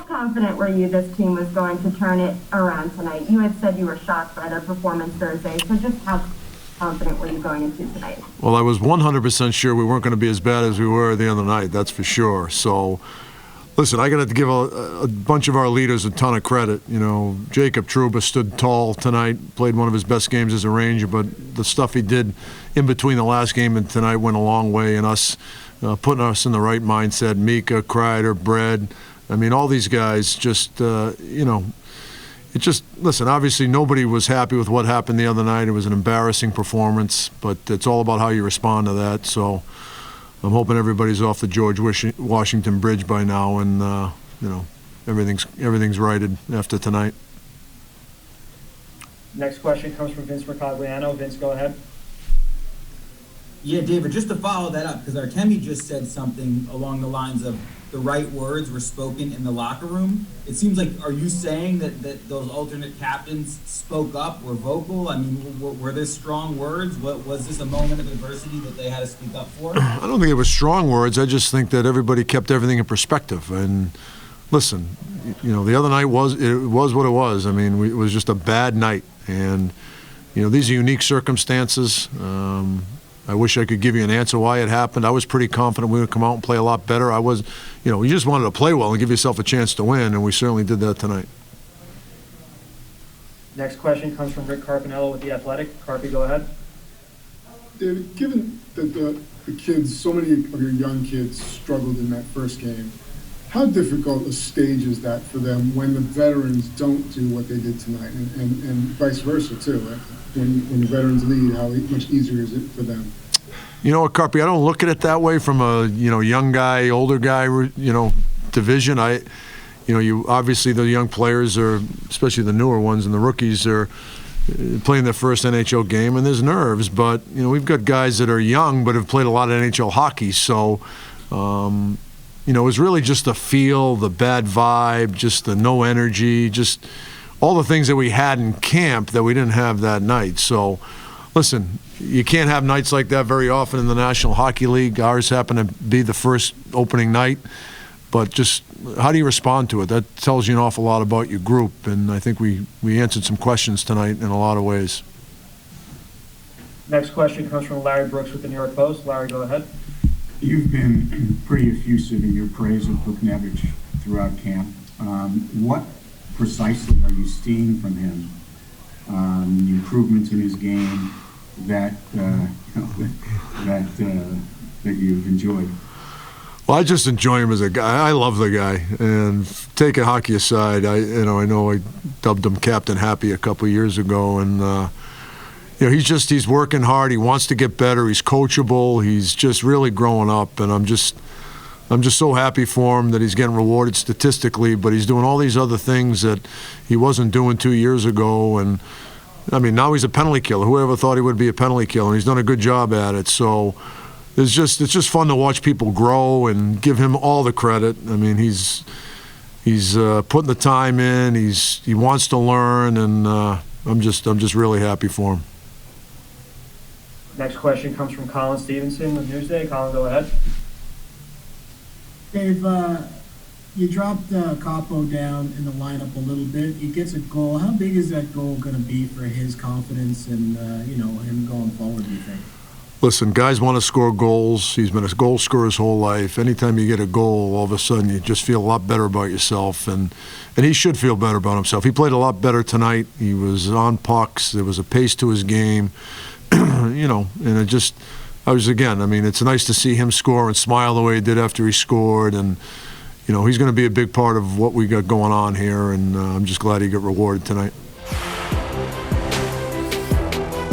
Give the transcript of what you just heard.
confident were you this team was going to turn it around tonight? You had said you were shocked by their performance Thursday, so just how confident were you going into tonight? Well, I was 100% sure we weren't going to be as bad as we were the other night, that's for sure. So, listen, I got to give a bunch of our leaders a ton of credit. You know, Jacob Trouba stood tall tonight, played one of his best games as a Ranger, but the stuff he did in between the last game and tonight went a long way in us putting us in the right mindset. Mika, Kreider, Brad, I mean, all these guys just, you know, it just, listen, obviously nobody was happy with what happened the other night. It was an embarrassing performance, but it's all about how you respond to that. So I'm hoping everybody's off the George Washington Bridge by now, and you know, everything's righted after tonight. Next question comes from Vince Mercogliano. Vince, go ahead. Yeah, David, just to follow that up, because Arkemi just said something along the lines of the right words were spoken in the locker room. It seems like, are you saying that those alternate captains spoke up, were vocal? I mean, were there strong words? Was this a moment of adversity that they had to speak up for? I don't think it was strong words. I just think that everybody kept everything in perspective. And listen, you know, the other night was what it was. I mean, it was just a bad night. And, you know, these are unique circumstances. I wish I could give you an answer why it happened. I was pretty confident we would come out and play a lot better. I was, you know, you just wanted to play well and give yourself a chance to win, and we certainly did that tonight. Next question comes from Rick Carpinello with The Athletic. Carpy, go ahead. David, given that the kids, so many of your young kids struggled in that first game, how difficult a stage is that for them when the veterans don't do what they did tonight, and vice versa too, right? When the veterans lead, how much easier is it for them? You know what, Carpy, I don't look at it that way from a, you know, young guy, older guy, you know, division. You obviously the young players are, especially the newer ones and the rookies, are playing their first NHL game, and there's nerves. But you know, we've got guys that are young but have played a lot of NHL hockey, so you know, it was really just the feel, the bad vibe, just the no energy, just all the things that we had in camp that we didn't have that night. So, listen, you can't have nights like that very often in the National Hockey League. Ours happened to be the first opening night. But just how do you respond to it? That tells you an awful lot about your group, and I think we answered some questions tonight in a lot of ways. Next question comes from Larry Brooks with the New York Post. Larry, go ahead. You've been pretty effusive in your praise of Buchnevich throughout camp. What precisely are you seeing from him? The improvements in his game that that you've enjoyed. Well, I just enjoy him as a guy. I love the guy, and taking hockey aside, I know I dubbed him Captain Happy a couple of years ago, and you know, he's working hard. He wants to get better. He's coachable. He's just really growing up, and I'm just so happy for him that he's getting rewarded statistically, but he's doing all these other things that he wasn't doing 2 years ago. And I mean, now he's a penalty killer. Whoever thought he would be a penalty killer? And he's done a good job at it. So it's just fun to watch people grow and give him all the credit. I mean, he's putting the time in. He wants to learn, and I'm just really happy for him. Next question comes from Colin Stevenson with Newsday. Colin, go ahead. Dave, you dropped Capo down in the lineup a little bit. He gets a goal. How big is that goal going to be for his confidence and you know, him going forward, do you think? Listen, guys want to score goals. He's been a goal scorer his whole life. Anytime you get a goal, all of a sudden you just feel a lot better about yourself, and he should feel better about himself. He played a lot better tonight. He was on pucks. There was a pace to his game, you know, and I mean, it's nice to see him score and smile the way he did after he scored, and you know, he's going to be a big part of what we got going on here, and I'm just glad he got rewarded tonight.